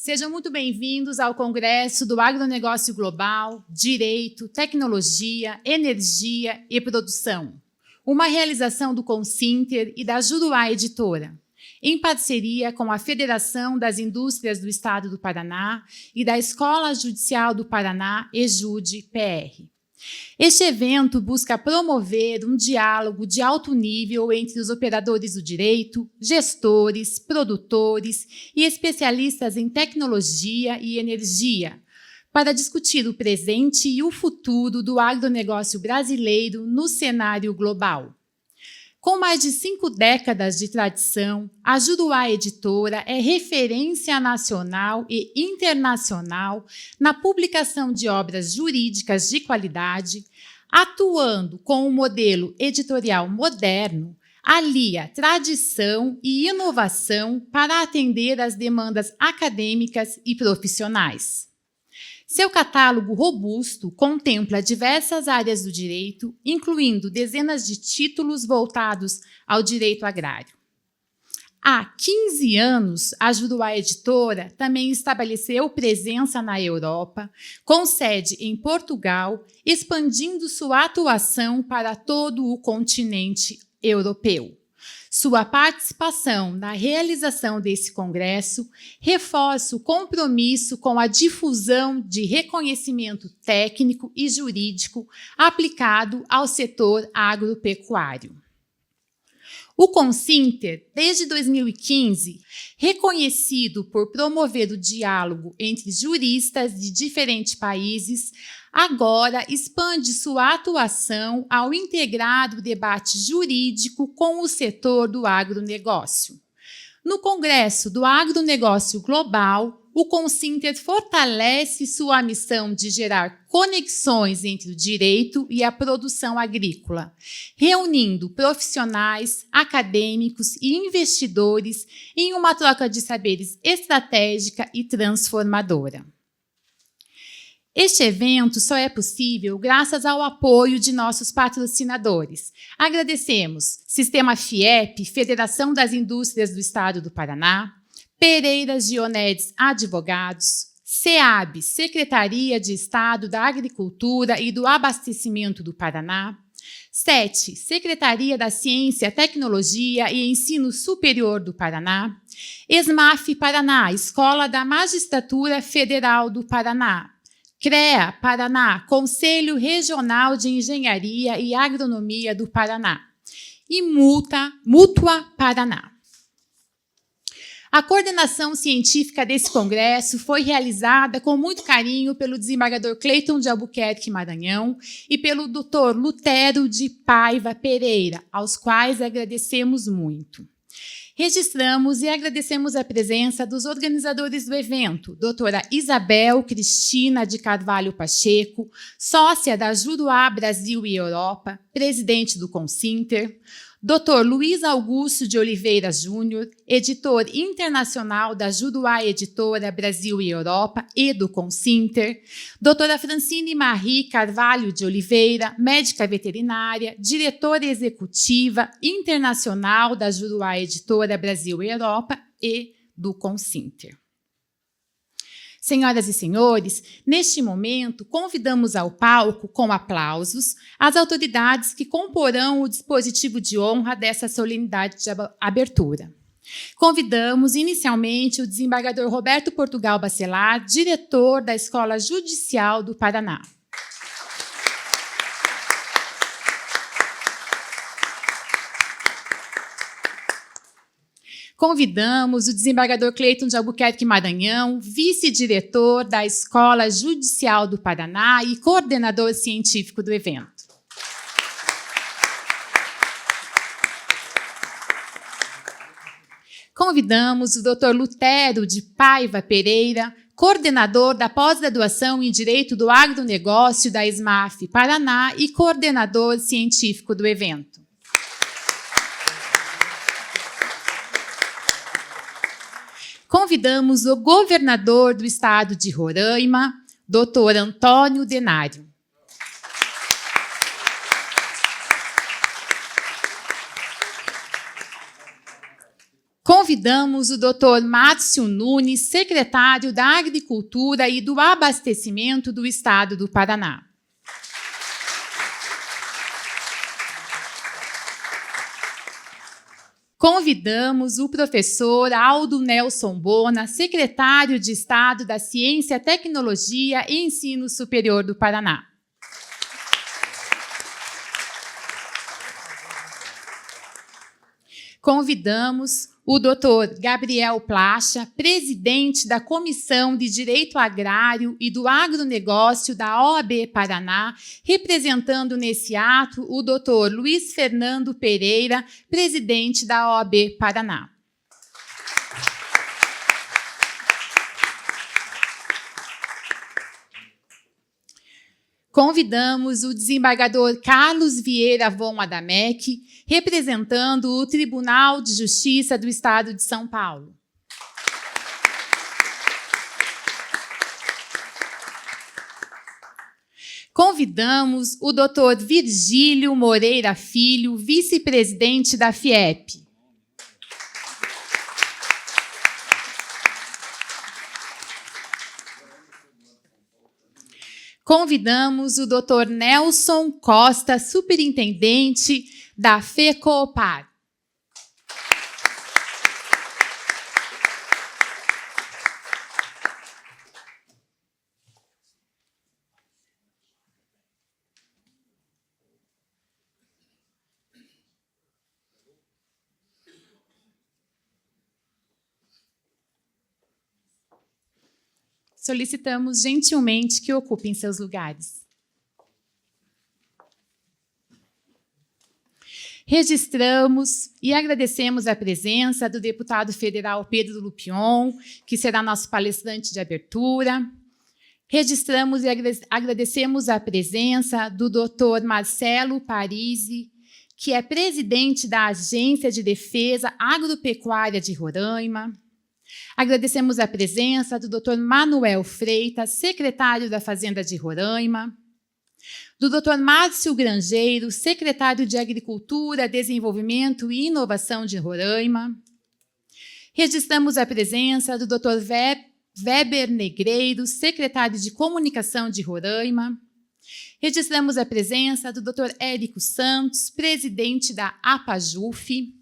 Sejam muito bem-vindos ao Congresso do Agronegócio Global, Direito, Tecnologia, Energia e Produção, uma realização do Consinter e da Juruá Editora, em parceria com a Federação das Indústrias do Estado do Paraná e da Escola Judicial do Paraná, EJUDE-PR. Este evento busca promover um diálogo de alto nível entre os operadores do direito, gestores, produtores e especialistas em tecnologia e energia, para discutir o presente e o futuro do agronegócio brasileiro no cenário global. Com mais de 5 décadas de tradição, a Juruá Editora é referência nacional e internacional na publicação de obras jurídicas de qualidade, atuando com um modelo editorial moderno, alia tradição e inovação para atender às demandas acadêmicas e profissionais. Seu catálogo robusto contempla diversas áreas do direito, incluindo dezenas de títulos voltados ao direito agrário. Há 15 anos, a Juruá Editora também estabeleceu presença na Europa, com sede em Portugal, expandindo sua atuação para todo o continente europeu. Sua participação na realização desse congresso reforça o compromisso com a difusão de reconhecimento técnico e jurídico aplicado ao setor agropecuário. O Consinter, desde 2015, reconhecido por promover o diálogo entre juristas de diferentes países, agora expande sua atuação ao integrar o debate jurídico com o setor do agronegócio. No Congresso do Agronegócio Global, o Consinter fortalece sua missão de gerar conexões entre o direito e a produção agrícola, reunindo profissionais, acadêmicos e investidores em uma troca de saberes estratégica e transformadora. Este evento só é possível graças ao apoio de nossos patrocinadores. Agradecemos Sistema FIEP, Federação das Indústrias do Estado do Paraná, Pereiras Dionedes Advogados, SEAB, Secretaria de Estado da Agricultura e do Abastecimento do Paraná, SET, Secretaria da Ciência, Tecnologia e Ensino Superior do Paraná, ESMAF Paraná, Escola da Magistratura Federal do Paraná, CREA Paraná, Conselho Regional de Engenharia e Agronomia do Paraná, e Mútua Paraná. A coordenação científica desse congresso foi realizada com muito carinho pelo desembargador Cleiton de Albuquerque Maranhão e pelo Dr. Lutero de Paiva Pereira, aos quais agradecemos muito. Registramos e agradecemos a presença dos organizadores do evento, doutora Isabel Cristina de Carvalho Pacheco, sócia da Juruá Brasil e Europa, presidente do Consinter, Dr. Luiz Augusto de Oliveira Júnior, editor internacional da Juruá Editora Brasil e Europa e do Consinter, doutora Francine Marie Carvalho de Oliveira, médica veterinária, diretora executiva internacional da Juruá Editora Brasil e Europa e do Consinter. Senhoras e senhores, neste momento, convidamos ao palco, com aplausos, as autoridades que comporão o dispositivo de honra dessa solenidade de abertura. Convidamos, inicialmente, o desembargador Roberto Portugal Bacelar, diretor da Escola Judicial do Paraná. Convidamos o desembargador Cleiton de Albuquerque Maranhão, vice-diretor da Escola Judicial do Paraná e coordenador científico do evento. Convidamos o Dr. Lutero de Paiva Pereira, coordenador da pós-graduação em Direito do Agronegócio da ESMAF Paraná e coordenador científico do evento. Convidamos o governador do estado de Roraima, Dr. Antônio Denário. Convidamos o Dr. Márcio Nunes, secretário da Agricultura e do Abastecimento do Estado do Paraná. Convidamos o professor Aldo Nelson Bona, secretário de Estado da Ciência, Tecnologia e Ensino Superior do Paraná. Convidamos o Dr. Gabriel Placha, presidente da Comissão de Direito Agrário e do Agronegócio da OAB Paraná, representando nesse ato o Dr. Luiz Fernando Pereira, presidente da OAB Paraná. Convidamos o desembargador Carlos Vieira von Adamec, representando o Tribunal de Justiça do Estado de São Paulo. Convidamos o Dr. Virgílio Moreira Filho, vice-presidente da FIEP. Convidamos o Dr. Nelson Costa, superintendente da FECOPAR. Solicitamos gentilmente que ocupem seus lugares. Registramos e agradecemos a presença do deputado federal Pedro Lupion, que será nosso palestrante de abertura. Registramos e agradecemos a presença do Dr. Marcelo Parisi, que é presidente da Agência de Defesa Agropecuária de Roraima. Agradecemos a presença do Dr. Manuel Freitas, secretário da Fazenda de Roraima, do Dr. Márcio Grangeiro, secretário de Agricultura, Desenvolvimento e Inovação de Roraima. Registramos a presença do Dr. Weber Negreiro, secretário de Comunicação de Roraima. Registramos a presença do Dr. Érico Santos, presidente da APAJUF.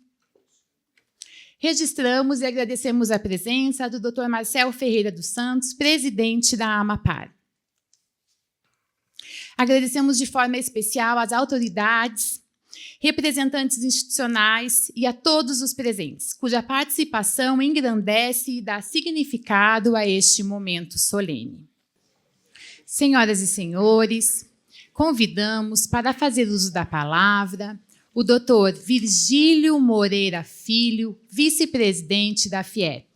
Registramos e agradecemos a presença do Dr. Marcel Ferreira dos Santos, presidente da AMAPAR. Agradecemos de forma especial às autoridades, representantes institucionais e a todos os presentes, cuja participação engrandece e dá significado a este momento solene. Senhoras e senhores, convidamos para fazer uso da palavra o Dr. Virgílio Moreira Filho, vice-presidente da FIEP.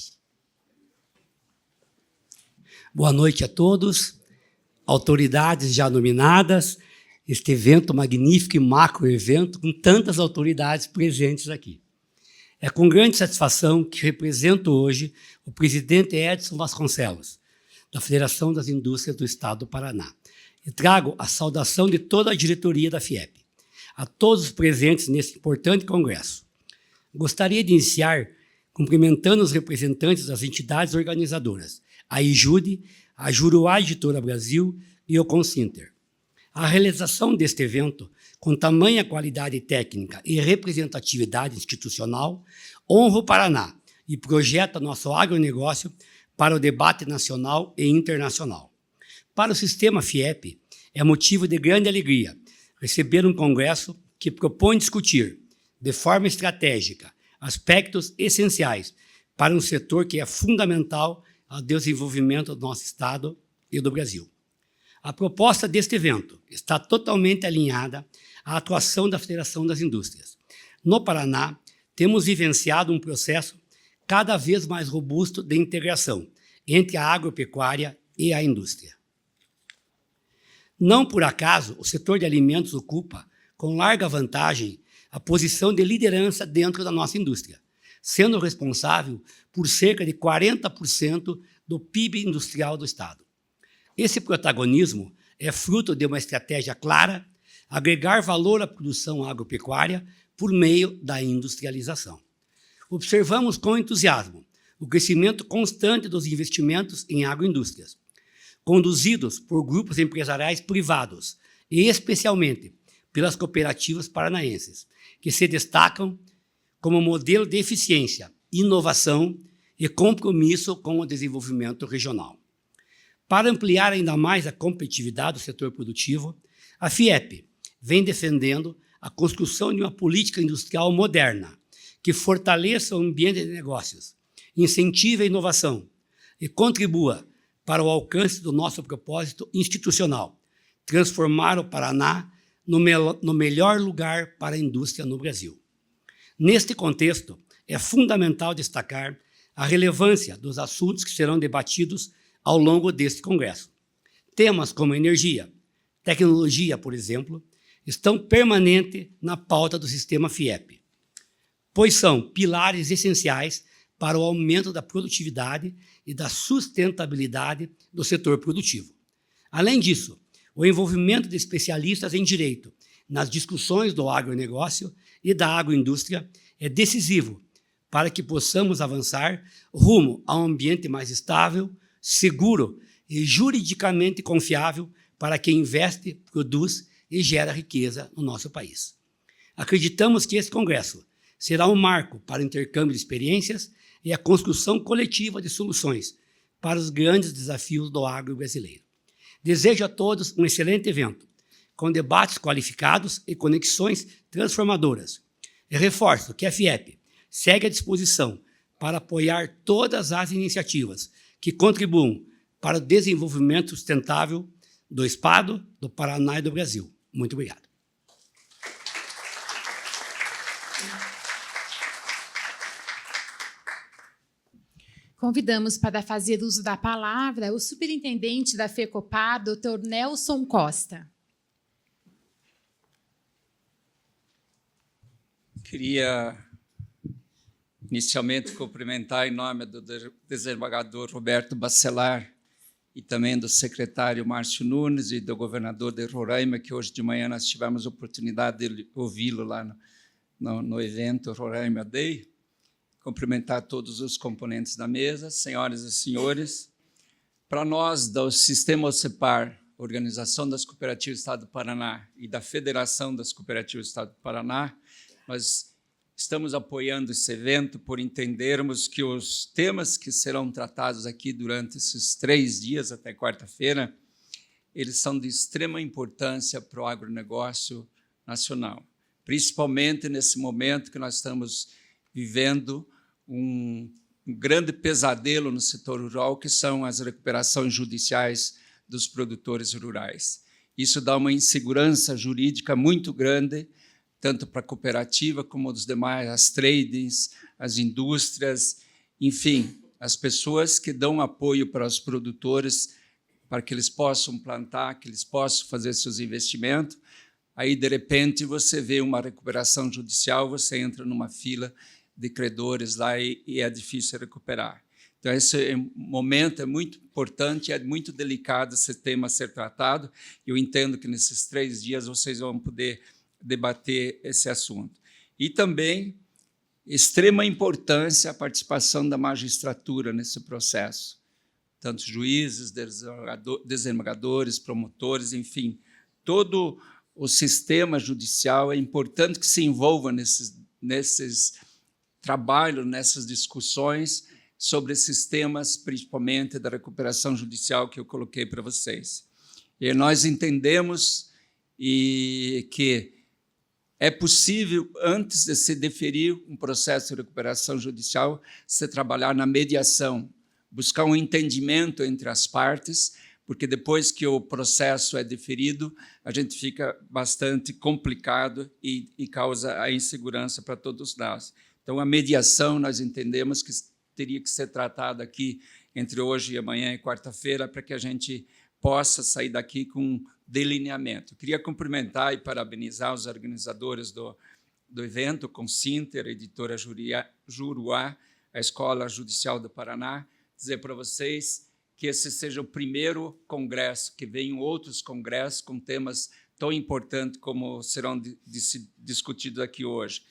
Boa noite a todos, autoridades já nominadas, este evento magnífico e macro-evento com tantas autoridades presentes aqui. É com grande satisfação que represento hoje o presidente Edson Vasconcelos, da Federação das Indústrias do Estado do Paraná, e trago a saudação de toda a diretoria da FIEP, a todos os presentes nesse importante congresso. Gostaria de iniciar cumprimentando os representantes das entidades organizadoras, a IJUDE, a Juruá Editora Brasil e o Consinter. A realização deste evento, com tamanha qualidade técnica e representatividade institucional, honra o Paraná e projeta nosso agronegócio para o debate nacional e internacional. Para o sistema FIEP, é motivo de grande alegria receber um congresso que propõe discutir, de forma estratégica, aspectos essenciais para um setor que é fundamental ao desenvolvimento do nosso Estado e do Brasil. A proposta deste evento está totalmente alinhada à atuação da Federação das Indústrias. No Paraná, temos vivenciado um processo cada vez mais robusto de integração entre a agropecuária e a indústria. Não por acaso, o setor de alimentos ocupa, com larga vantagem, a posição de liderança dentro da nossa indústria, sendo responsável por cerca de 40% do PIB industrial do Estado. Esse protagonismo é fruto de uma estratégia clara, agregar valor à produção agropecuária por meio da industrialização. observamos com entusiasmo o crescimento constante dos investimentos em agroindústrias, conduzidos por grupos empresariais privados e, especialmente, pelas cooperativas paranaenses, que se destacam como modelo de eficiência, inovação e compromisso com o desenvolvimento regional. Para ampliar ainda mais a competitividade do setor produtivo, a FIEP vem defendendo a construção de uma política industrial moderna que fortaleça o ambiente de negócios, incentive a inovação e contribua para o alcance do nosso propósito institucional, transformar o Paraná no melhor lugar para a indústria no Brasil. Neste contexto, é fundamental destacar a relevância dos assuntos que serão debatidos ao longo deste congresso. Temas como energia, tecnologia, por exemplo, estão permanentes na pauta do sistema FIEP, pois são pilares essenciais para o aumento da produtividade e da sustentabilidade do setor produtivo. Além disso, o envolvimento de especialistas em direito nas discussões do agronegócio e da agroindústria é decisivo para que possamos avançar rumo a um ambiente mais estável, seguro e juridicamente confiável para quem investe, produz e gera riqueza no nosso país. Acreditamos que esse congresso será um marco para o intercâmbio de experiências e a construção coletiva de soluções para os grandes desafios do agro brasileiro. Desejo a todos um excelente evento, com debates qualificados e conexões transformadoras. E reforço que a FIEP segue à disposição para apoiar todas as iniciativas que contribuam para o desenvolvimento sustentável do Estado, do Paraná e do Brasil. Muito obrigado. Convidamos para fazer uso da palavra o superintendente da FECOPAR, Dr. Nelson Costa. Queria inicialmente cumprimentar em nome do desembargador Roberto Bacelar e também do secretário Márcio Nunes e do governador de Roraima, que hoje de manhã nós tivemos a oportunidade de ouvi-lo lá no evento Roraima Day. Cumprimentar todos os componentes da mesa, senhoras e senhores. Para nós, do Sistema OCEPAR, Organização das Cooperativas do Estado do Paraná e da Federação das Cooperativas do Estado do Paraná, nós estamos apoiando esse evento por entendermos que os temas que serão tratados aqui durante esses 3 dias, até quarta-feira, eles são de extrema importância para o agronegócio nacional, principalmente nesse momento que nós estamos vivendo um grande pesadelo no setor rural, que são as recuperações judiciais dos produtores rurais. Isso dá uma insegurança jurídica muito grande, tanto para a cooperativa como os demais, as tradings, as indústrias, enfim, as pessoas que dão apoio para os produtores, para que eles possam plantar, que eles possam fazer seus investimentos. Aí, de repente, você vê uma recuperação judicial, você entra numa fila de credores lá e é difícil recuperar. Então, esse momento é muito importante, é muito delicado esse tema ser tratado. Eu entendo que nesses 3 dias vocês vão poder debater esse assunto. E também, extrema importância a participação da magistratura nesse processo. Tanto juízes, desembargadores, promotores, enfim, todo o sistema judicial é importante que se envolva nesses trabalhos, nessas discussões sobre esses temas, principalmente da recuperação judicial que eu coloquei para vocês. E nós entendemos que é possível, antes de se deferir um processo de recuperação judicial, se trabalhar na mediação, buscar um entendimento entre as partes, porque depois que o processo é deferido, a gente fica bastante complicado e causa a insegurança para todos nós. Então, a mediação, nós entendemos que teria que ser tratada aqui entre hoje e amanhã e quarta-feira, para que a gente possa sair daqui com um delineamento. Queria cumprimentar e parabenizar os organizadores do evento, com Sinter, a editora Juruá, a Escola Judicial do Paraná, dizer para vocês que esse seja o primeiro congresso, que venham outros congressos com temas tão importantes como serão discutidos aqui hoje.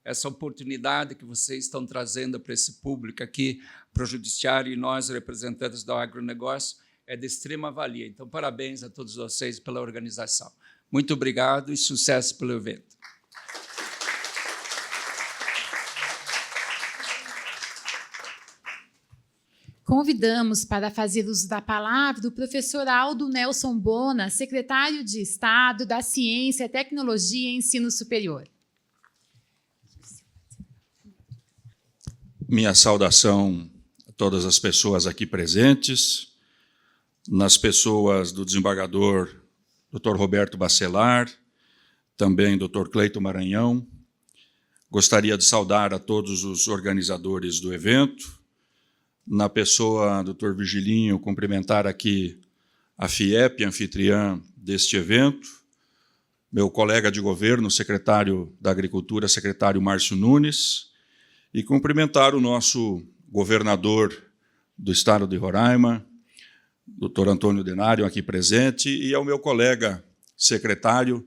essa oportunidade que vocês estão trazendo para esse público aqui, para o Judiciário e nós, representantes do agronegócio, é de extrema valia. Então, parabéns a todos vocês pela organização. Muito obrigado e sucesso pelo evento. Convidamos para fazer uso da palavra o professor Aldo Nelson Bona, secretário de Estado da Ciência, Tecnologia e Ensino Superior. Minha saudação a todas as pessoas aqui presentes, nas pessoas do desembargador Dr. Roberto Bacelar, também Dr. Cleiton Maranhão. Gostaria de saudar a todos os organizadores do evento, na pessoa do Dr. Virgilinho, cumprimentar aqui a FIEP, anfitriã deste evento, meu colega de governo, secretário da Agricultura, secretário Márcio Nunes, e cumprimentar o nosso governador do estado de Roraima, Dr. Antônio Denário, aqui presente, e ao meu colega secretário,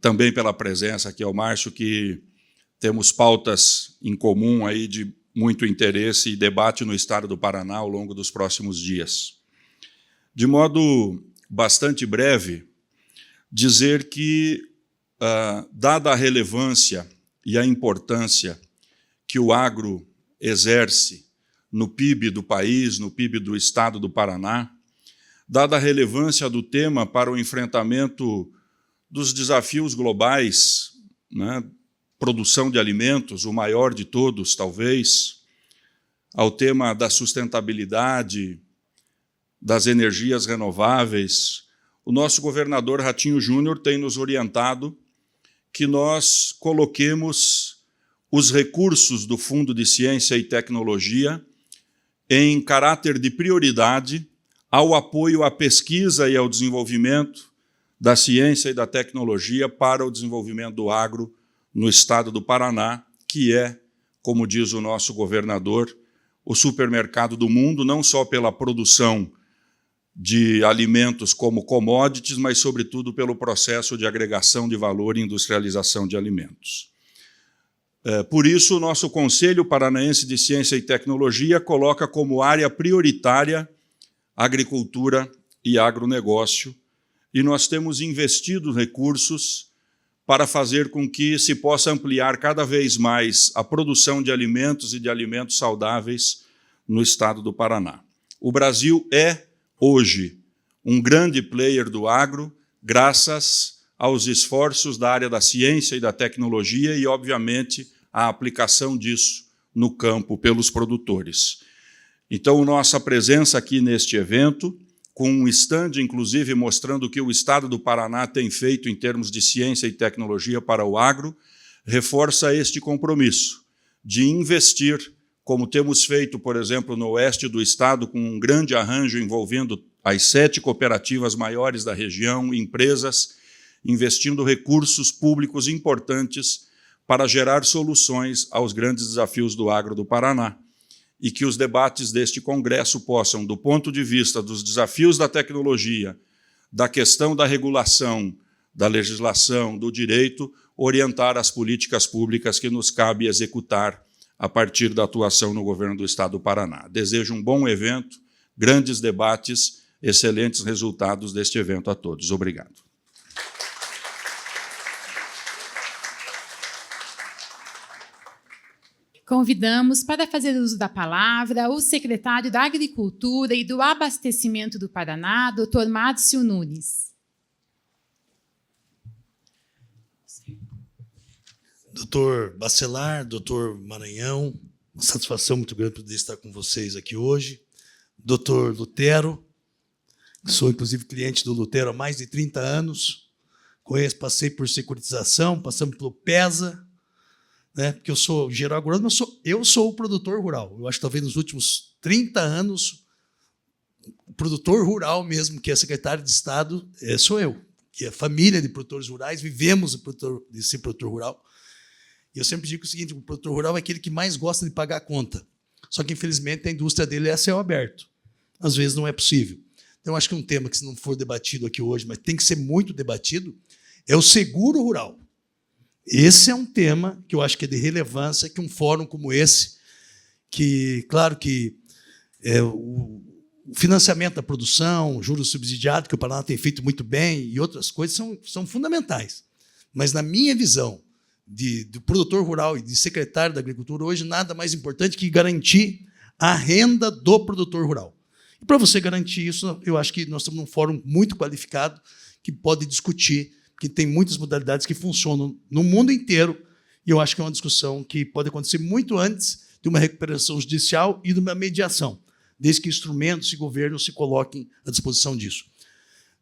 também pela presença aqui ao Márcio, que temos pautas em comum aí de muito interesse e debate no estado do Paraná ao longo dos próximos dias. De modo bastante breve, dizer que, dada a relevância e a importância que o agro exerce no PIB do país, no PIB do estado do Paraná, dada a relevância do tema para o enfrentamento dos desafios globais, né, produção de alimentos, o maior de todos, talvez, ao tema da sustentabilidade, das energias renováveis, o nosso governador Ratinho Júnior tem nos orientado que nós coloquemos os recursos do Fundo de Ciência e Tecnologia em caráter de prioridade ao apoio à pesquisa e ao desenvolvimento da ciência e da tecnologia para o desenvolvimento do agro no estado do Paraná, que é, como diz o nosso governador, o supermercado do mundo, não só pela produção de alimentos como commodities, mas, sobretudo, pelo processo de agregação de valor e industrialização de alimentos. Por isso, o nosso Conselho Paranaense de Ciência e Tecnologia coloca como área prioritária agricultura e agronegócio, e nós temos investido recursos para fazer com que se possa ampliar cada vez mais a produção de alimentos e de alimentos saudáveis no estado do Paraná. O Brasil é, hoje, um grande player do agro, graças aos esforços da área da ciência e da tecnologia e, obviamente, a aplicação disso no campo pelos produtores. Então, nossa presença aqui neste evento, com um stand, inclusive, mostrando o que o estado do Paraná tem feito em termos de ciência e tecnologia para o agro, reforça este compromisso de investir, como temos feito, por exemplo, no oeste do estado, com um grande arranjo envolvendo as 7 cooperativas maiores da região, empresas, investindo recursos públicos importantes para gerar soluções aos grandes desafios do agro do Paraná. E que os debates deste congresso possam, do ponto de vista dos desafios da tecnologia, da questão da regulação, da legislação, do direito, orientar as políticas públicas que nos cabe executar a partir da atuação no governo do estado do Paraná. Desejo um bom evento, grandes debates, excelentes resultados deste evento a todos. Obrigado. Convidamos para fazer uso da palavra o secretário da Agricultura e do Abastecimento do Paraná, Dr. Márcio Nunes. Doutor Bacelar, doutor Maranhão, uma satisfação muito grande poder estar com vocês aqui hoje. Doutor Lutero, sou inclusive cliente do Lutero há mais de 30 anos, passei por securitização, passamos pelo PESA, né, porque eu sou engenheiro agrônomo, eu sou o produtor rural. Eu acho que talvez nos últimos 30 anos, o produtor rural mesmo, que é secretário de Estado, sou eu, que é família de produtores rurais, vivemos de ser produtor rural. E eu sempre digo o seguinte, o produtor rural é aquele que mais gosta de pagar a conta. Só que, infelizmente, a indústria dele é a céu aberto. Às vezes não é possível. Então, acho que um tema que, se não for debatido aqui hoje, mas tem que ser muito debatido, é o seguro rural. Esse é um tema que eu acho que é de relevância, que um fórum como esse, que, claro que o financiamento da produção, juros subsidiados, que o Paraná tem feito muito bem, e outras coisas são fundamentais. Mas, na minha visão, do produtor rural e de secretário da Agricultura, hoje, nada mais importante que garantir a renda do produtor rural. E, para você garantir isso, eu acho que nós estamos num fórum muito qualificado que pode discutir, que tem muitas modalidades que funcionam no mundo inteiro, e eu acho que é uma discussão que pode acontecer muito antes de uma recuperação judicial e de uma mediação, desde que instrumentos e governos se coloquem à disposição disso.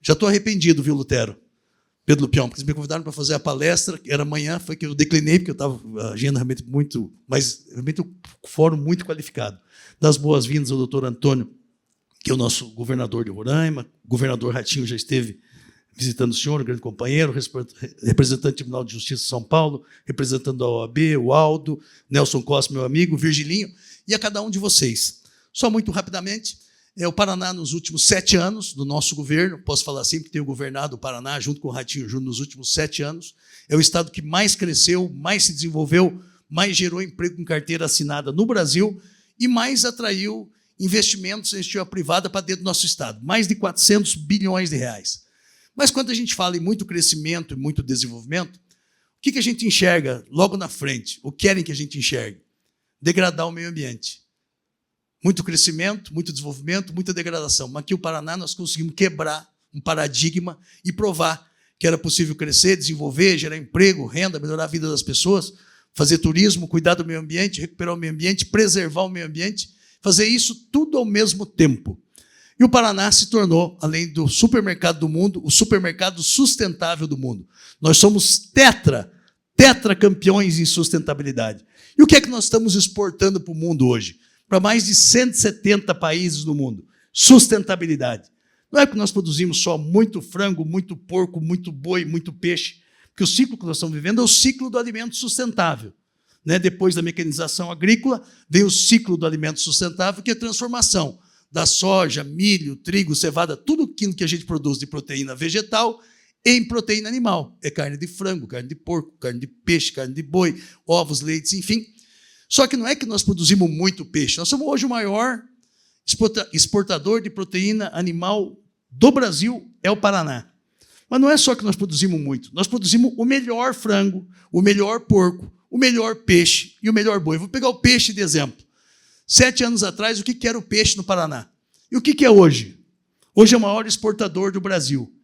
Já estou arrependido, viu, Lutero? Pedro Lupião, porque eles me convidaram para fazer a palestra, era amanhã, foi que eu declinei, porque eu estava a agenda realmente muito, mas realmente um fórum muito qualificado. Das boas-vindas ao doutor Antônio, que é o nosso governador de Roraima, o governador Ratinho já esteve visitando o senhor, um grande companheiro, representante do Tribunal de Justiça de São Paulo, representante da OAB, o Aldo, Nelson Costa, meu amigo, Virgilinho, e a cada um de vocês. Só muito rapidamente, o Paraná, nos últimos 7 anos do nosso governo, posso falar assim, porque tenho governado o Paraná junto com o Ratinho Júnior nos últimos 7 anos, é o estado que mais cresceu, mais se desenvolveu, mais gerou emprego com carteira assinada no Brasil e mais atraiu investimentos em iniciativa privada para dentro do nosso estado, mais de 400 bilhões de reais. Mas quando a gente fala em muito crescimento e muito desenvolvimento, o que a gente enxerga logo na frente? O que querem que a gente enxergue? Degradar o meio ambiente. Muito crescimento, muito desenvolvimento, muita degradação. Mas aqui no Paraná nós conseguimos quebrar um paradigma e provar que era possível crescer, desenvolver, gerar emprego, renda, melhorar a vida das pessoas, fazer turismo, cuidar do meio ambiente, recuperar o meio ambiente, preservar o meio ambiente, fazer isso tudo ao mesmo tempo. E o Paraná se tornou, além do supermercado do mundo, o supermercado sustentável do mundo. Nós somos tetracampeões em sustentabilidade. E o que é que nós estamos exportando para o mundo hoje? Para mais de 170 países no mundo. Sustentabilidade. Não é que nós produzimos só muito frango, muito porco, muito boi, muito peixe, porque o ciclo que nós estamos vivendo é o ciclo do alimento sustentável. Depois da mecanização agrícola, vem o ciclo do alimento sustentável, que é a transformação da soja, milho, trigo, cevada, tudo aquilo que a gente produz de proteína vegetal em proteína animal. É carne de frango, carne de porco, carne de peixe, carne de boi, ovos, leites, enfim. Só que não é que nós produzimos muito peixe. Nós somos hoje o maior exportador de proteína animal do Brasil, é o Paraná. Mas não é só que nós produzimos muito. Nós produzimos o melhor frango, o melhor porco, o melhor peixe e o melhor boi. Vou pegar o peixe de exemplo. 7 anos atrás, o que era o peixe no Paraná? E o que é hoje? Hoje é o maior exportador do Brasil.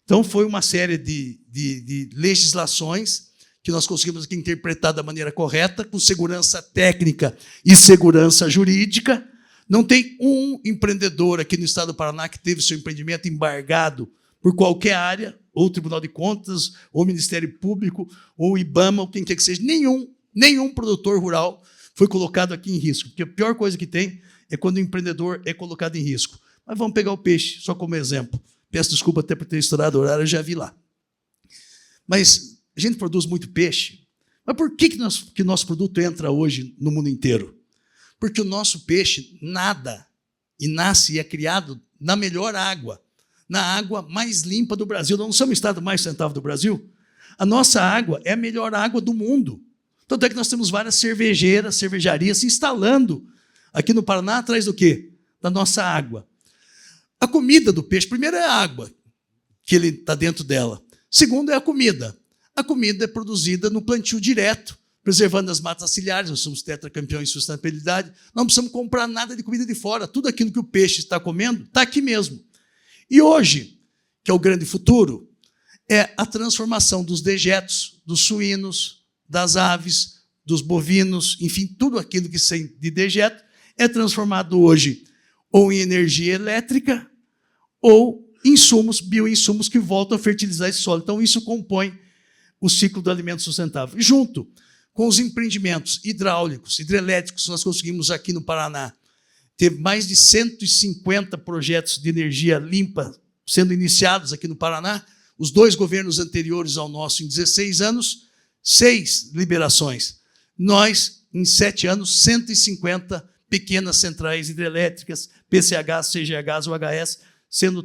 Então, foi uma série de legislações que nós conseguimos aqui interpretar da maneira correta, com segurança técnica e segurança jurídica. Não tem um empreendedor aqui no estado do Paraná que teve seu empreendimento embargado por qualquer área, ou Tribunal de Contas, ou Ministério Público, ou IBAMA, ou quem quer que seja. Nenhum produtor rural foi colocado aqui em risco, porque a pior coisa que tem é quando o empreendedor é colocado em risco. Mas vamos pegar o peixe, só como exemplo. Peço desculpa até por ter estourado o horário, eu já vi lá. Mas a gente produz muito peixe. Mas por que nosso produto entra hoje no mundo inteiro? Porque o nosso peixe nada e nasce e é criado na melhor água, na água mais limpa do Brasil. Nós não somos o estado mais sustentável do Brasil? A nossa água é a melhor água do mundo. Tanto é que nós temos várias cervejeiras, cervejarias se instalando aqui no Paraná atrás do quê? Da nossa água. A comida do peixe, primeiro é a água, que ele está dentro dela. Segundo é a comida. A comida é produzida no plantio direto, preservando as matas ciliares. Nós somos tetracampeões em sustentabilidade. Não precisamos comprar nada de comida de fora. Tudo aquilo que o peixe está comendo está aqui mesmo. E hoje, que é o grande futuro, é a transformação dos dejetos, dos suínos, das aves, dos bovinos, enfim, tudo aquilo que sai de dejeto é transformado hoje ou em energia elétrica ou insumos, bioinsumos que voltam a fertilizar esse solo. Então, isso compõe o ciclo do alimento sustentável. Junto com os empreendimentos hidráulicos, hidrelétricos que nós conseguimos aqui no Paraná, ter mais de 150 projetos de energia limpa sendo iniciados aqui no Paraná, os 2 governos anteriores ao nosso, em 16 anos, 6 liberações. Nós, em 7 anos, 150 pequenas centrais hidrelétricas, PCH, CGH, UHS, sendo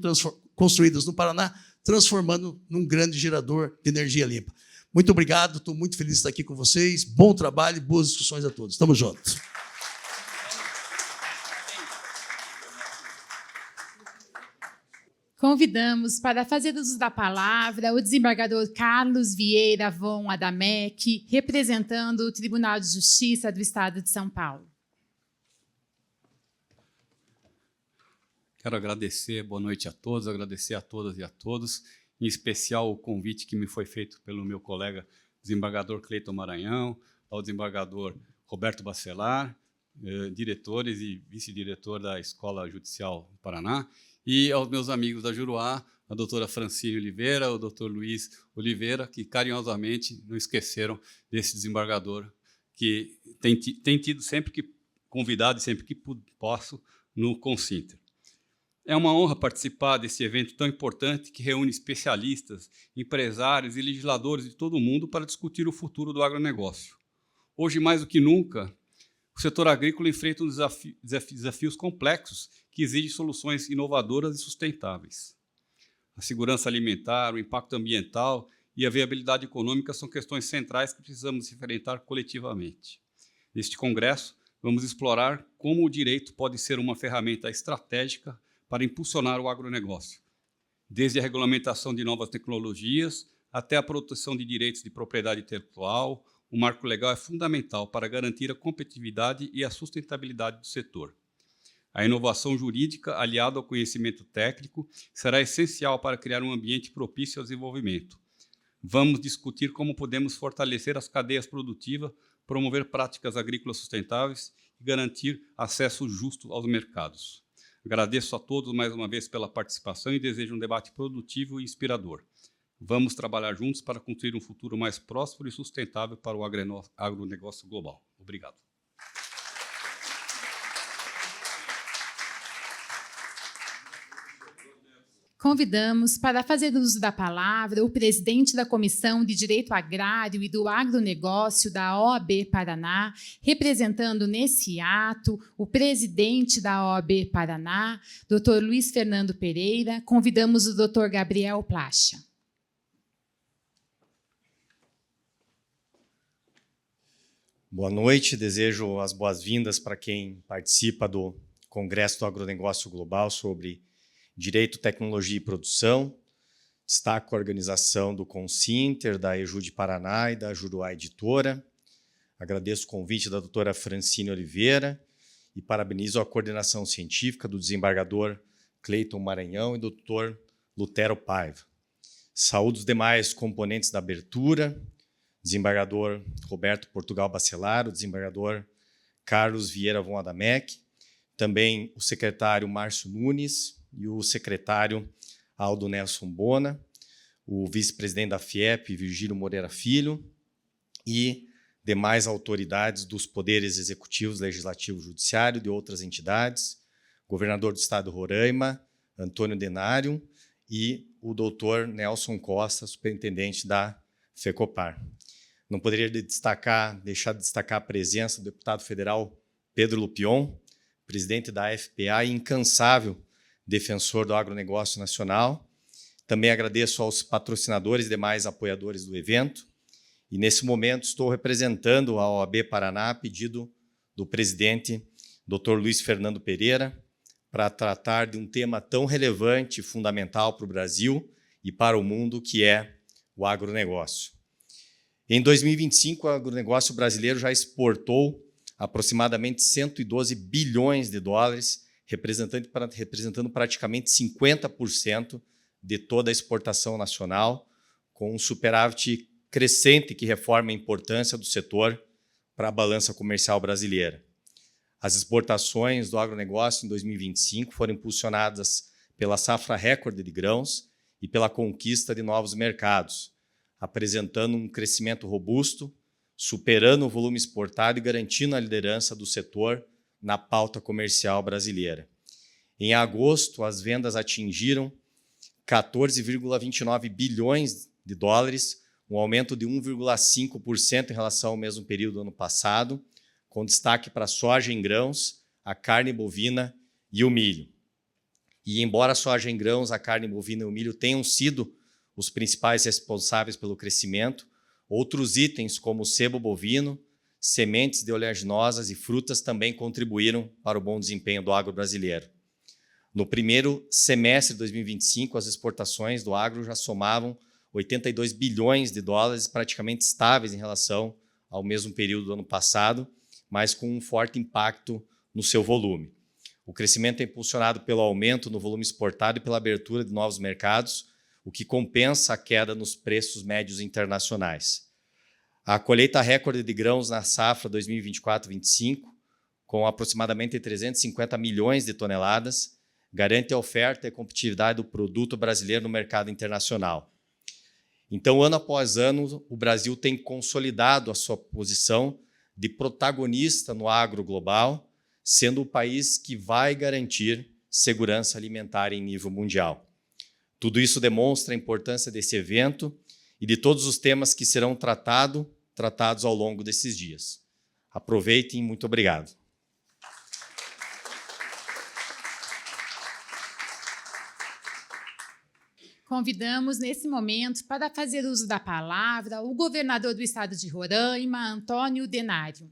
construídas no Paraná, transformando num grande gerador de energia limpa. Muito obrigado, estou muito feliz de estar aqui com vocês. Bom trabalho e boas discussões a todos. Tamo junto. Convidamos para fazer uso da palavra o desembargador Carlos Vieira von Adamec, representando o Tribunal de Justiça do Estado de São Paulo. Quero agradecer, boa noite a todos, agradecer a todas e a todos, em especial o convite que me foi feito pelo meu colega desembargador Cleiton Maranhão, ao desembargador Roberto Bacelar, diretores e vice-diretor da Escola Judicial do Paraná, e aos meus amigos da Juruá, a doutora Francine Oliveira, o doutor Luiz Oliveira, que carinhosamente não esqueceram desse desembargador que tem tido sempre que convidado e sempre que posso no Consinter. É uma honra participar desse evento tão importante que reúne especialistas, empresários e legisladores de todo o mundo para discutir o futuro do agronegócio. Hoje, mais do que nunca, o setor agrícola enfrenta desafios complexos que exigem soluções inovadoras e sustentáveis. A segurança alimentar, o impacto ambiental e a viabilidade econômica são questões centrais que precisamos enfrentar coletivamente. Neste congresso, vamos explorar como o direito pode ser uma ferramenta estratégica para impulsionar o agronegócio, desde a regulamentação de novas tecnologias até a proteção de direitos de propriedade intelectual. O marco legal é fundamental para garantir a competitividade e a sustentabilidade do setor. A inovação jurídica, aliada ao conhecimento técnico, será essencial para criar um ambiente propício ao desenvolvimento. Vamos discutir como podemos fortalecer as cadeias produtivas, promover práticas agrícolas sustentáveis e garantir acesso justo aos mercados. Agradeço a todos mais uma vez pela participação e desejo um debate produtivo e inspirador. Vamos trabalhar juntos para construir um futuro mais próspero e sustentável para o agronegócio global. Obrigado. Convidamos para fazer uso da palavra o presidente da Comissão de Direito Agrário e do Agronegócio da OAB Paraná, representando nesse ato o presidente da OAB Paraná, Dr. Luiz Fernando Pereira. Convidamos o Dr. Gabriel Placha. Boa noite, desejo as boas-vindas para quem participa do Congresso do Agronegócio Global sobre Direito, Tecnologia e Produção. Destaco a organização do Consinter, da EJUD Paraná e da Juruá Editora. Agradeço o convite da doutora Francine Oliveira e parabenizo a coordenação científica do desembargador Cleiton Maranhão e do doutor Lutero Paiva. Saúdo os demais componentes da abertura, desembargador Roberto Portugal Bacelar, o desembargador Carlos Vieira von Adamec, também o secretário Márcio Nunes e o secretário Aldo Nelson Bona, o vice-presidente da FIEP, Virgílio Moreira Filho, e demais autoridades dos poderes executivos, legislativo e judiciário de outras entidades, governador do estado do Roraima, Antônio Denário, e o doutor Nelson Costa, superintendente da FECOPAR. Não poderia deixar de destacar a presença do deputado federal Pedro Lupion, presidente da FPA e incansável defensor do agronegócio nacional. Também agradeço aos patrocinadores e demais apoiadores do evento. E, nesse momento, estou representando a OAB Paraná a pedido do presidente, Dr. Luiz Fernando Pereira, para tratar de um tema tão relevante e fundamental para o Brasil e para o mundo, que é o agronegócio. Em 2025, o agronegócio brasileiro já exportou aproximadamente 112 bilhões de dólares, representando praticamente 50% de toda a exportação nacional, com um superávit crescente que reforma a importância do setor para a balança comercial brasileira. As exportações do agronegócio em 2025 foram impulsionadas pela safra recorde de grãos e pela conquista de novos mercados, apresentando um crescimento robusto, superando o volume exportado e garantindo a liderança do setor na pauta comercial brasileira. Em agosto, as vendas atingiram 14,29 bilhões de dólares, um aumento de 1,5% em relação ao mesmo período do ano passado, com destaque para a soja em grãos, a carne bovina e o milho. E embora a soja em grãos, a carne bovina e o milho tenham sido os principais responsáveis pelo crescimento, Outros itens, como o sebo bovino, sementes de oleaginosas e frutas também contribuíram para o bom desempenho do agro brasileiro. No primeiro semestre de 2025, as exportações do agro já somavam 82 bilhões de dólares, praticamente estáveis em relação ao mesmo período do ano passado, mas com um forte impacto no seu volume. O crescimento é impulsionado pelo aumento no volume exportado e pela abertura de novos mercados, o que compensa a queda nos preços médios internacionais. A colheita recorde de grãos na safra 2024-25, com aproximadamente 350 milhões de toneladas, garante a oferta e a competitividade do produto brasileiro no mercado internacional. Então, ano após ano, o Brasil tem consolidado a sua posição de protagonista no agro global, sendo o país que vai garantir segurança alimentar em nível mundial. Tudo isso demonstra a importância desse evento e de todos os temas que serão tratados ao longo desses dias. Aproveitem, muito obrigado. Convidamos, nesse momento, para fazer uso da palavra, o governador do estado de Roraima, Antônio Denário.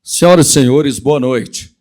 Senhoras e senhores, boa noite.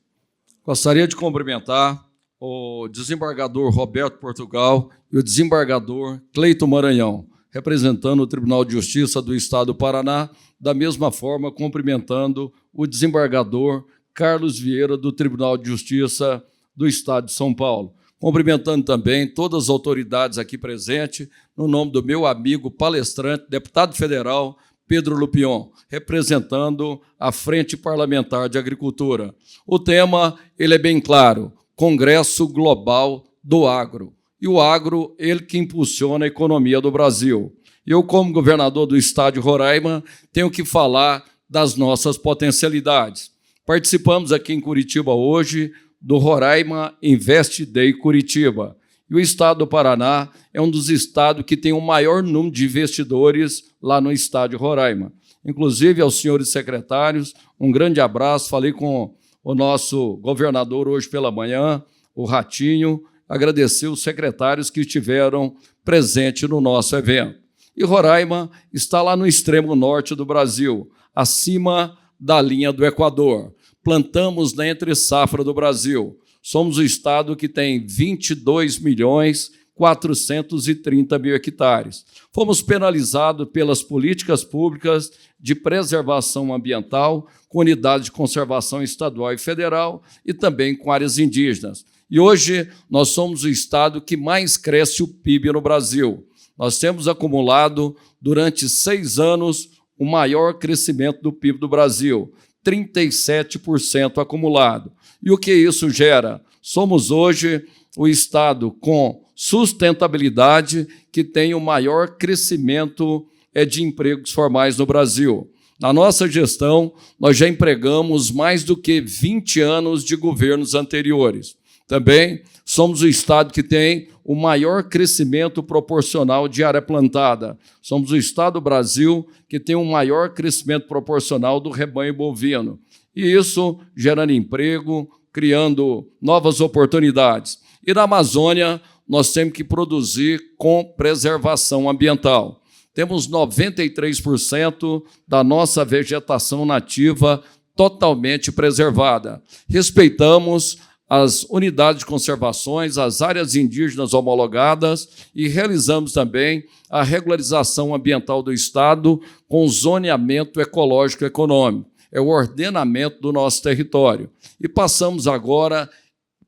Gostaria de cumprimentar o desembargador Roberto Portugal e o desembargador Cleiton Maranhão, representando o Tribunal de Justiça do Estado do Paraná, da mesma forma cumprimentando o desembargador Carlos Vieira, do Tribunal de Justiça do Estado de São Paulo. Cumprimentando também todas as autoridades aqui presentes, no nome do meu amigo palestrante, deputado federal, Pedro Lupion, representando a Frente Parlamentar de Agricultura. O tema ele é bem claro, Congresso Global do Agro. E o agro, ele que impulsiona a economia do Brasil. Eu, como governador do estado de Roraima, tenho que falar das nossas potencialidades. Participamos aqui em Curitiba hoje do Roraima Invest Day Curitiba. E o estado do Paraná é um dos estados que tem o maior número de investidores lá no estado de Roraima. Inclusive, aos senhores secretários, um grande abraço. Falei com o nosso governador hoje pela manhã, o Ratinho, agradecer os secretários que estiveram presentes no nosso evento. E Roraima está lá no extremo norte do Brasil, acima da linha do Equador. Plantamos na entre-safra do Brasil. Somos o estado que tem 22.430.000 hectares. Fomos penalizados pelas políticas públicas de preservação ambiental, com unidades de conservação estadual e federal e também com áreas indígenas. E hoje nós somos o estado que mais cresce o PIB no Brasil. Nós temos acumulado, durante 6 anos, o maior crescimento do PIB do Brasil, 37% acumulado. E o que isso gera? Somos hoje o estado com sustentabilidade que tem o maior crescimento de empregos formais no Brasil. Na nossa gestão, nós já empregamos mais do que 20 anos de governos anteriores. Também somos o estado que tem o maior crescimento proporcional de área plantada. Somos o estado do Brasil que tem o maior crescimento proporcional do rebanho bovino. E isso gerando emprego, criando novas oportunidades. E na Amazônia, nós temos que produzir com preservação ambiental. Temos 93% da nossa vegetação nativa totalmente preservada. Respeitamos as unidades de conservações, as áreas indígenas homologadas e realizamos também a regularização ambiental do Estado com zoneamento ecológico econômico. É o ordenamento do nosso território. E passamos agora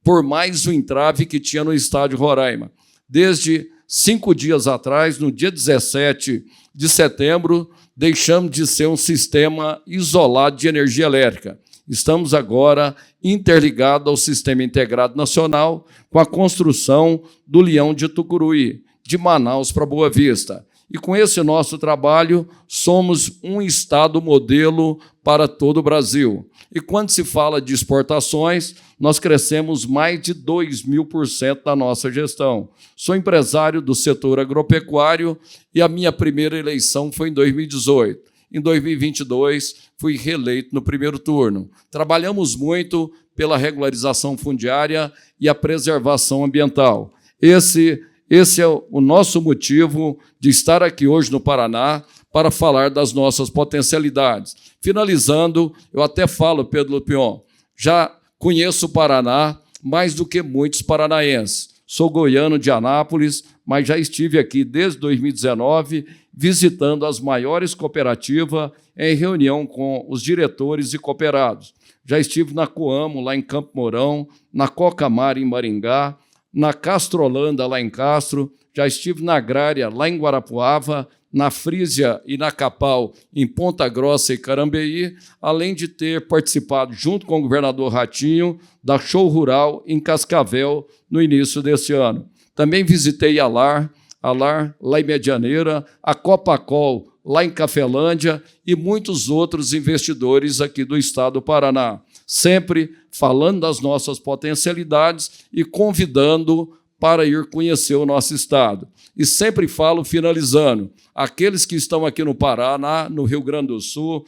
por mais um entrave que tinha no estado de Roraima. Desde 5 dias atrás, no dia 17 de setembro, deixamos de ser um sistema isolado de energia elétrica. Estamos agora interligados ao Sistema Integrado Nacional com a construção do Leão de Tucuruí, de Manaus para Boa Vista. E com esse nosso trabalho, somos um estado modelo para todo o Brasil. E quando se fala de exportações, nós crescemos mais de 2.000% da nossa gestão. Sou empresário do setor agropecuário e a minha primeira eleição foi em 2018. Em 2022, fui reeleito no primeiro turno. Trabalhamos muito pela regularização fundiária e a preservação ambiental. Esse esse é o nosso motivo de estar aqui hoje no Paraná para falar das nossas potencialidades. Finalizando, eu até falo, Pedro Lupion, já conheço o Paraná mais do que muitos paranaenses. Sou goiano de Anápolis, mas já estive aqui desde 2019, visitando as maiores cooperativas em reunião com os diretores e cooperados. Já estive na Coamo, lá em Campo Mourão, na Cocamar, em Maringá, na Castrolanda, lá em Castro, já estive na Agrária, lá em Guarapuava, na Frísia e na Capal, em Ponta Grossa e Carambeí, além de ter participado, junto com o governador Ratinho, da Show Rural em Cascavel, no início deste ano. Também visitei a LAR, lá em Medianeira, a Copacol, lá em Cafelândia, e muitos outros investidores aqui do estado do Paraná, sempre falando das nossas potencialidades e convidando para ir conhecer o nosso estado. E sempre falo, finalizando, aqueles que estão aqui no Paraná, no Rio Grande do Sul,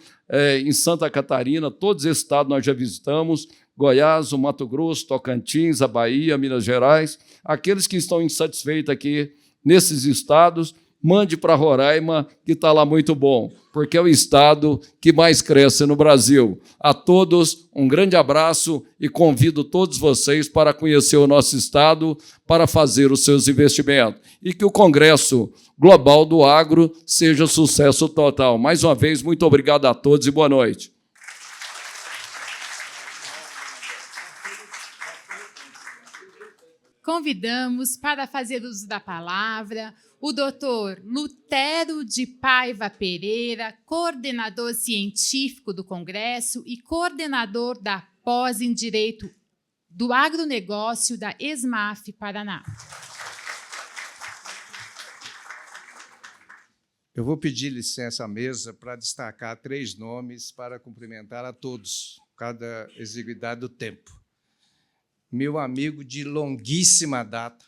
em Santa Catarina, todos esses estados nós já visitamos, Goiás, o Mato Grosso, Tocantins, a Bahia, Minas Gerais, aqueles que estão insatisfeitos aqui nesses estados, mande para Roraima, que está lá muito bom, porque é o estado que mais cresce no Brasil. A todos, um grande abraço e convido todos vocês para conhecer o nosso estado, para fazer os seus investimentos. E que o Congresso Global do Agro seja sucesso total. Mais uma vez, muito obrigado a todos e boa noite. Convidamos para fazer uso da palavra o doutor Lutero de Paiva Pereira, coordenador científico do Congresso e coordenador da pós em Direito do Agronegócio da ESMAF Paraná. Eu vou pedir licença à mesa para destacar 3 nomes para cumprimentar a todos, cada exiguidade do tempo. Meu amigo de longuíssima data,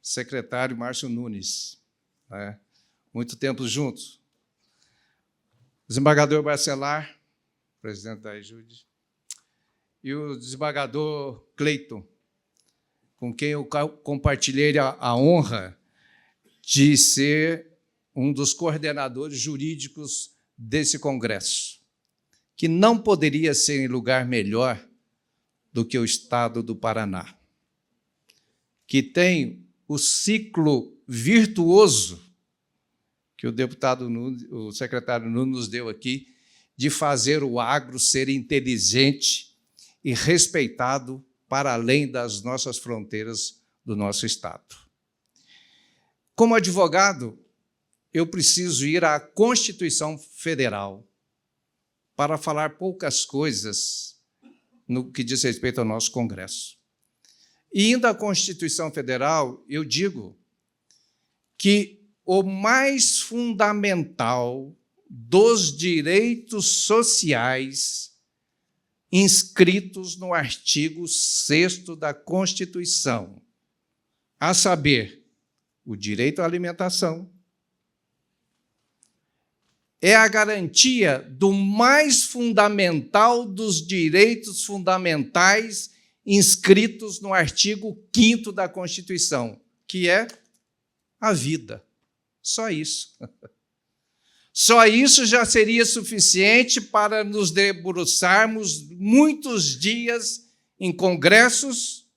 secretário Márcio Nunes, né? Muito tempo juntos. Desembargador Bacelar, presidente da EJUD, e o desembargador Cleiton, com quem eu compartilhei a honra de ser um dos coordenadores jurídicos desse congresso, que não poderia ser em lugar melhor do que o estado do Paraná, que tem o ciclo virtuoso que o deputado Nunes, o secretário Nunes nos deu aqui, de fazer o agro ser inteligente e respeitado para além das nossas fronteiras do nosso estado. Como advogado, eu preciso ir à Constituição Federal para falar poucas coisas no que diz respeito ao nosso Congresso. E indo à Constituição Federal, eu digo que o mais fundamental dos direitos sociais inscritos no artigo 6º da Constituição, a saber, o direito à alimentação, é a garantia do mais fundamental dos direitos fundamentais inscritos no artigo 5º da Constituição, que é a vida. Só isso. Só isso já seria suficiente para nos debruçarmos muitos dias em congressos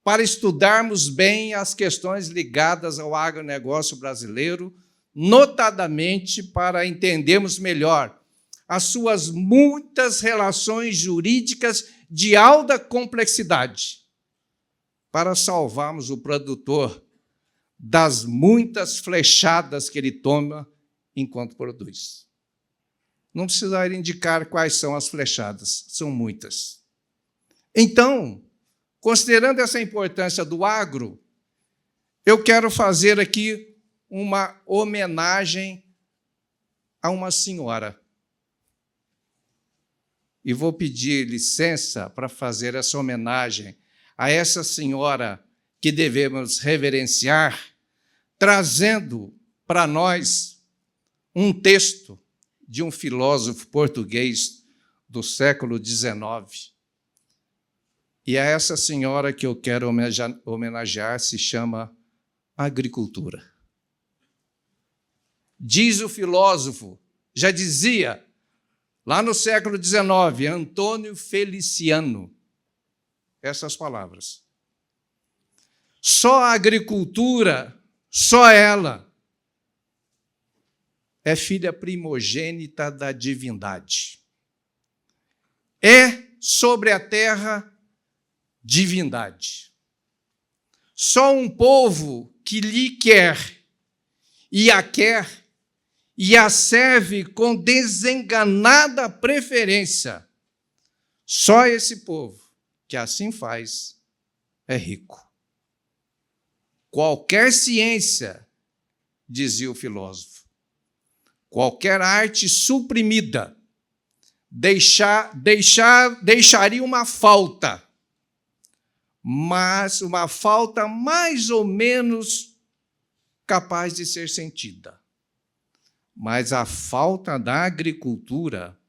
para estudarmos bem as questões ligadas ao agronegócio brasileiro, notadamente para entendermos melhor as suas muitas relações jurídicas de alta complexidade, para salvarmos o produtor das muitas flechadas que ele toma enquanto produz. Não precisa indicar quais são as flechadas, são muitas. Então, considerando essa importância do agro, eu quero fazer aqui uma homenagem a uma senhora. E vou pedir licença para fazer essa homenagem a essa senhora que devemos reverenciar, trazendo para nós um texto de um filósofo português do século XIX. E a essa senhora que eu quero homenagear se chama agricultura. Diz o filósofo, já dizia, lá no século XIX, Antônio Feliciano, essas palavras. Só a agricultura, só ela, é filha primogênita da divindade. É sobre a terra divindade. Só um povo que lhe quer e a quer e a serve com desenganada preferência. Só esse povo que assim faz é rico. Qualquer ciência, dizia o filósofo, qualquer arte suprimida deixaria uma falta, mas uma falta mais ou menos capaz de ser sentida. Mas a falta da agricultura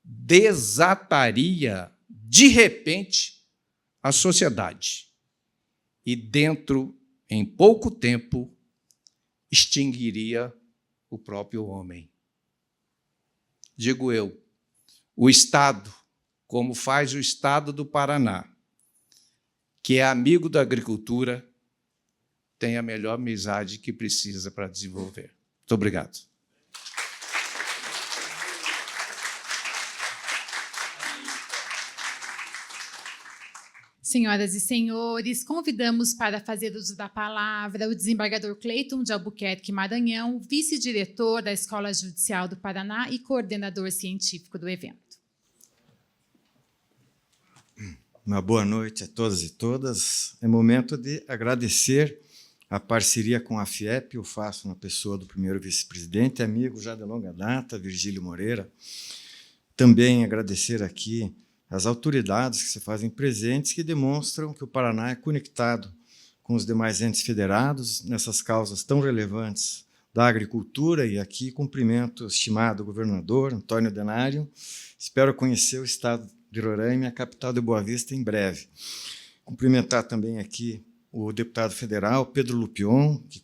desataria, de repente, a sociedade. E em pouco tempo, extinguiria o próprio homem. Digo eu, o Estado, como faz o Estado do Paraná, que é amigo da agricultura, tem a melhor amizade que precisa para desenvolver. Muito obrigado. Senhoras e senhores, convidamos para fazer uso da palavra o desembargador Cleiton de Albuquerque Maranhão, vice-diretor da Escola Judicial do Paraná e coordenador científico do evento. Uma boa noite a todas e todas. É momento de agradecer a parceria com a FIEP, eu faço na pessoa do primeiro vice-presidente, amigo já de longa data, Virgílio Moreira. Também agradecer aqui as autoridades que se fazem presentes, que demonstram que o Paraná é conectado com os demais entes federados nessas causas tão relevantes da agricultura, e aqui cumprimento o estimado governador Antônio Denário. Espero conhecer o estado de Roraima e a capital de Boa Vista em breve. Cumprimentar também aqui o deputado federal Pedro Lupion, que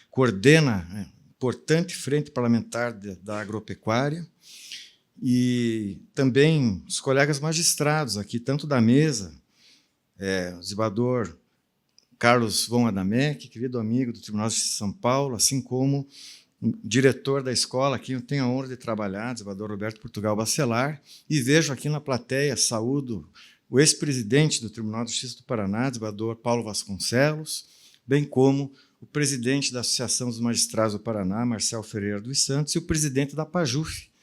coordena a importante frente parlamentar da agropecuária, e também os colegas magistrados aqui, tanto da mesa, o desembargador Carlos Von Adamec, querido amigo do Tribunal de Justiça de São Paulo, assim como o diretor da escola, aqui eu tenho a honra de trabalhar, o desembargador Roberto Portugal Bacelar, e vejo aqui na plateia, saúdo o ex-presidente do Tribunal de Justiça do Paraná, desembargador Paulo Vasconcelos, bem como o presidente da Associação dos Magistrados do Paraná, Marcel Ferreira dos Santos, e o presidente da PAJUF,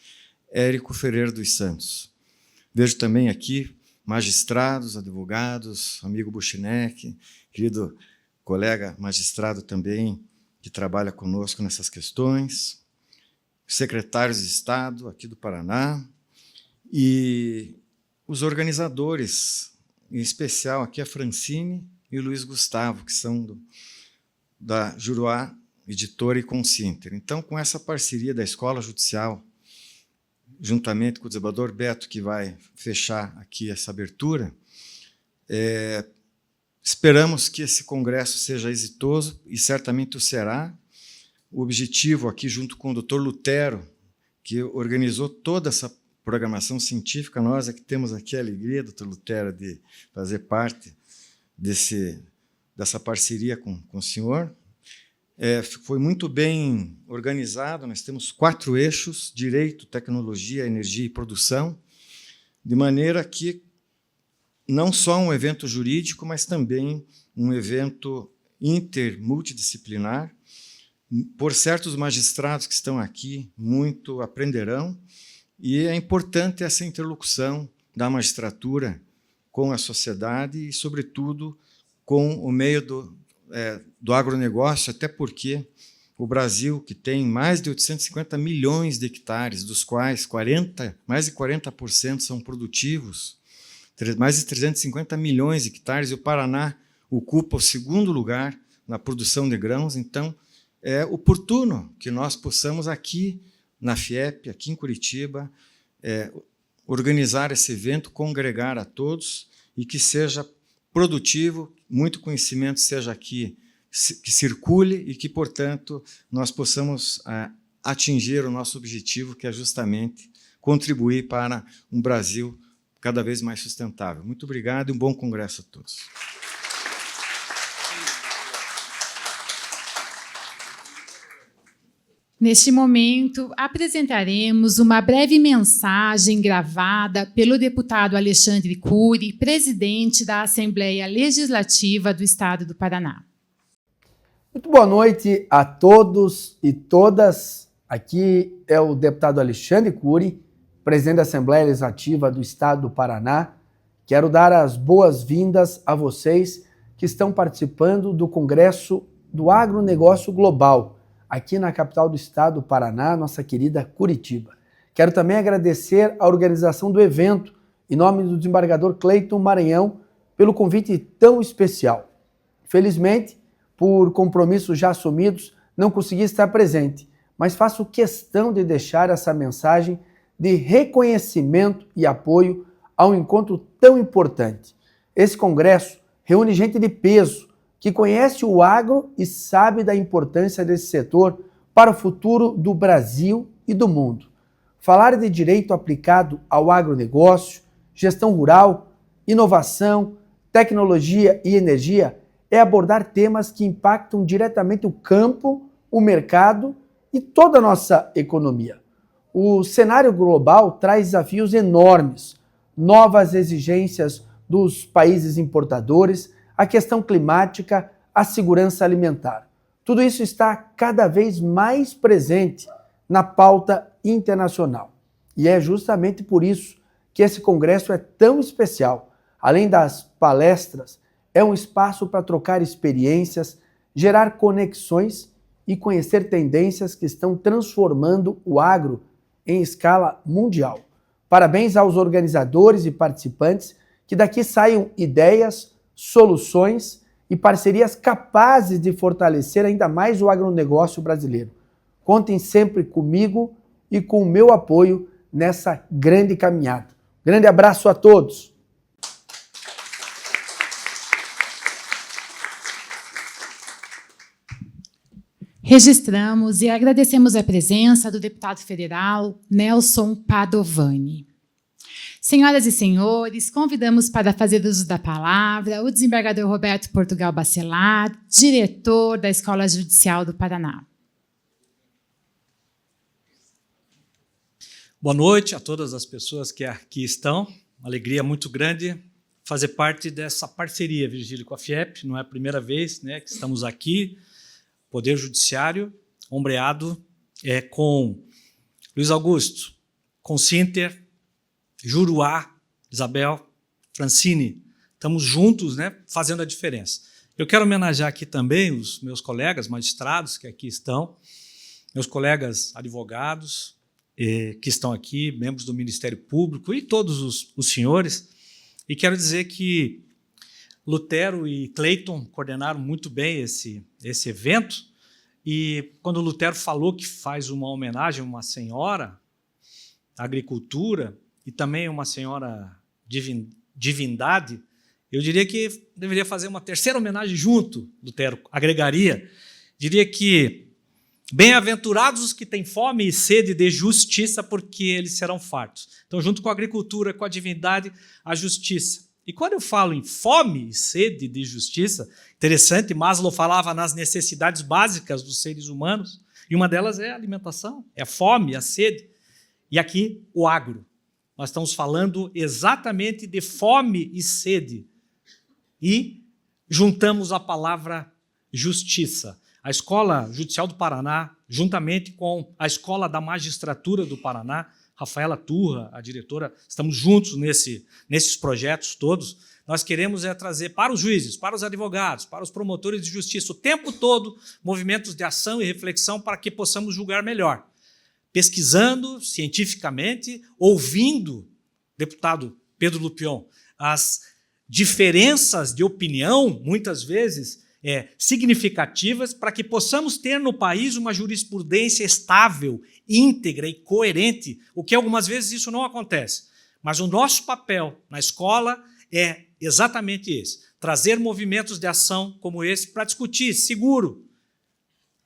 Érico Ferreira dos Santos. Vejo também aqui magistrados, advogados, amigo Buchinec, querido colega magistrado também, que trabalha conosco nessas questões, secretários de Estado aqui do Paraná, e os organizadores, em especial aqui a Francine e o Luiz Gustavo, que são da Juruá Editora e Consinter. Então, com essa parceria da Escola Judicial, juntamente com o desembargador Beto, que vai fechar aqui essa abertura, esperamos que esse congresso seja exitoso, e certamente o será. O objetivo aqui, junto com o doutor Lutero, que organizou toda essa programação científica, nós é que temos aqui a alegria, doutor Lutero, de fazer parte dessa parceria com o senhor. Foi muito bem organizado, nós temos 4 eixos: direito, tecnologia, energia e produção, de maneira que não só um evento jurídico, mas também um evento multidisciplinar. Por certos magistrados que estão aqui, muito aprenderão, e é importante essa interlocução da magistratura com a sociedade e, sobretudo, com o meio do agronegócio, até porque o Brasil, que tem mais de 850 milhões de hectares, dos quais mais de 40% são produtivos, mais de 350 milhões de hectares, e o Paraná ocupa o 2º lugar na produção de grãos. Então, é oportuno que nós possamos aqui, na FIEP, aqui em Curitiba, organizar esse evento, congregar a todos e que seja produtivo, muito conhecimento seja aqui, que circule e que, portanto, nós possamos atingir o nosso objetivo, que é justamente contribuir para um Brasil cada vez mais sustentável. Muito obrigado e um bom congresso a todos. Neste momento, apresentaremos uma breve mensagem gravada pelo deputado Alexandre Cury, presidente da Assembleia Legislativa do Estado do Paraná. Muito boa noite a todos e todas. Aqui é o deputado Alexandre Cury, presidente da Assembleia Legislativa do Estado do Paraná. Quero dar as boas-vindas a vocês que estão participando do Congresso do Agronegócio Global, aqui na capital do estado do Paraná, nossa querida Curitiba. Quero também agradecer a organização do evento, em nome do desembargador Cleiton Maranhão, pelo convite tão especial. Felizmente, por compromissos já assumidos, não consegui estar presente, mas faço questão de deixar essa mensagem de reconhecimento e apoio a um encontro tão importante. Esse congresso reúne gente de peso, que conhece o agro e sabe da importância desse setor para o futuro do Brasil e do mundo. Falar de direito aplicado ao agronegócio, gestão rural, inovação, tecnologia e energia é abordar temas que impactam diretamente o campo, o mercado e toda a nossa economia. O cenário global traz desafios enormes, novas exigências dos países importadores, a questão climática, a segurança alimentar. Tudo isso está cada vez mais presente na pauta internacional. E é justamente por isso que esse congresso é tão especial. Além das palestras, é um espaço para trocar experiências, gerar conexões e conhecer tendências que estão transformando o agro em escala mundial. Parabéns aos organizadores e participantes, que daqui saiam ideias, soluções e parcerias capazes de fortalecer ainda mais o agronegócio brasileiro. Contem sempre comigo e com o meu apoio nessa grande caminhada. Grande abraço a todos! Registramos e agradecemos a presença do deputado federal Nelson Padovani. Senhoras e senhores, convidamos para fazer uso da palavra o desembargador Roberto Portugal Bacelar, diretor da Escola Judicial do Paraná. Boa noite a todas as pessoas que aqui estão. Uma alegria muito grande fazer parte dessa parceria, Virgílio, com a FIEP. Não é a primeira vez, né, que estamos aqui. Poder Judiciário, ombreado com Luiz Augusto, com Sinter, Juruá, Isabel, Francine. Estamos juntos, né, fazendo a diferença. Eu quero homenagear aqui também os meus colegas magistrados que aqui estão, meus colegas advogados que estão aqui, membros do Ministério Público e todos os senhores. E quero dizer que Lutero e Cleiton coordenaram muito bem esse evento, e quando o Lutero falou que faz uma homenagem a uma senhora da agricultura e também uma senhora divindade, eu diria que deveria fazer uma terceira homenagem junto, Lutero agregaria. Diria que bem-aventurados os que têm fome e sede de justiça, porque eles serão fartos. Então, junto com a agricultura, com a divindade, a justiça. E quando eu falo em fome e sede de justiça, interessante, Maslow falava nas necessidades básicas dos seres humanos, e uma delas é a alimentação, é a fome, a sede. E aqui, o agro. Nós estamos falando exatamente de fome e sede. E juntamos a palavra justiça. A Escola Judicial do Paraná, juntamente com a Escola da Magistratura do Paraná, Rafaela Turra, a diretora, estamos juntos nesses projetos todos. Nós queremos trazer para os juízes, para os advogados, para os promotores de justiça, o tempo todo, movimentos de ação e reflexão para que possamos julgar melhor. Pesquisando cientificamente, ouvindo, deputado Pedro Lupion, as diferenças de opinião, muitas vezes, significativas, para que possamos ter no país uma jurisprudência estável, íntegra e coerente, o que algumas vezes isso não acontece. Mas o nosso papel na escola é exatamente esse: trazer movimentos de ação como esse para discutir seguro.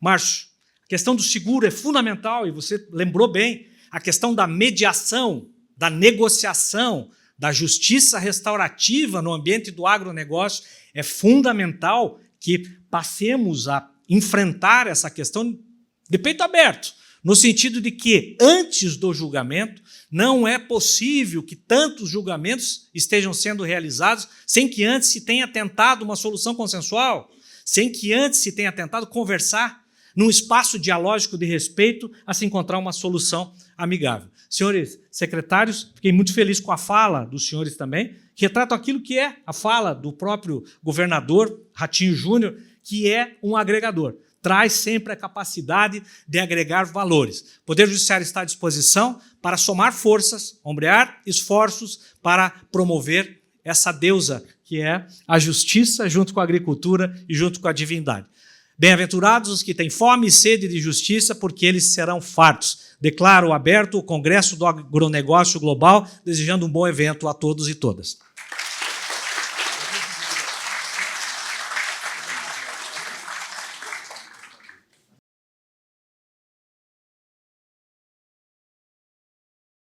Márcio, a questão do seguro é fundamental, e você lembrou bem, a questão da mediação, da negociação, da justiça restaurativa no ambiente do agronegócio, é fundamental que passemos a enfrentar essa questão de peito aberto, no sentido de que, antes do julgamento, não é possível que tantos julgamentos estejam sendo realizados sem que antes se tenha tentado uma solução consensual, sem que antes se tenha tentado conversar num espaço dialógico de respeito a se encontrar uma solução amigável. Senhores secretários, fiquei muito feliz com a fala dos senhores também, que retratam aquilo que é a fala do próprio governador Ratinho Júnior, que é um agregador. Traz sempre a capacidade de agregar valores. O Poder Judiciário está à disposição para somar forças, ombrear esforços para promover essa deusa que é a justiça junto com a agricultura e junto com a divindade. Bem-aventurados os que têm fome e sede de justiça, porque eles serão fartos. Declaro aberto o Congresso do Agronegócio Global, desejando um bom evento a todos e todas.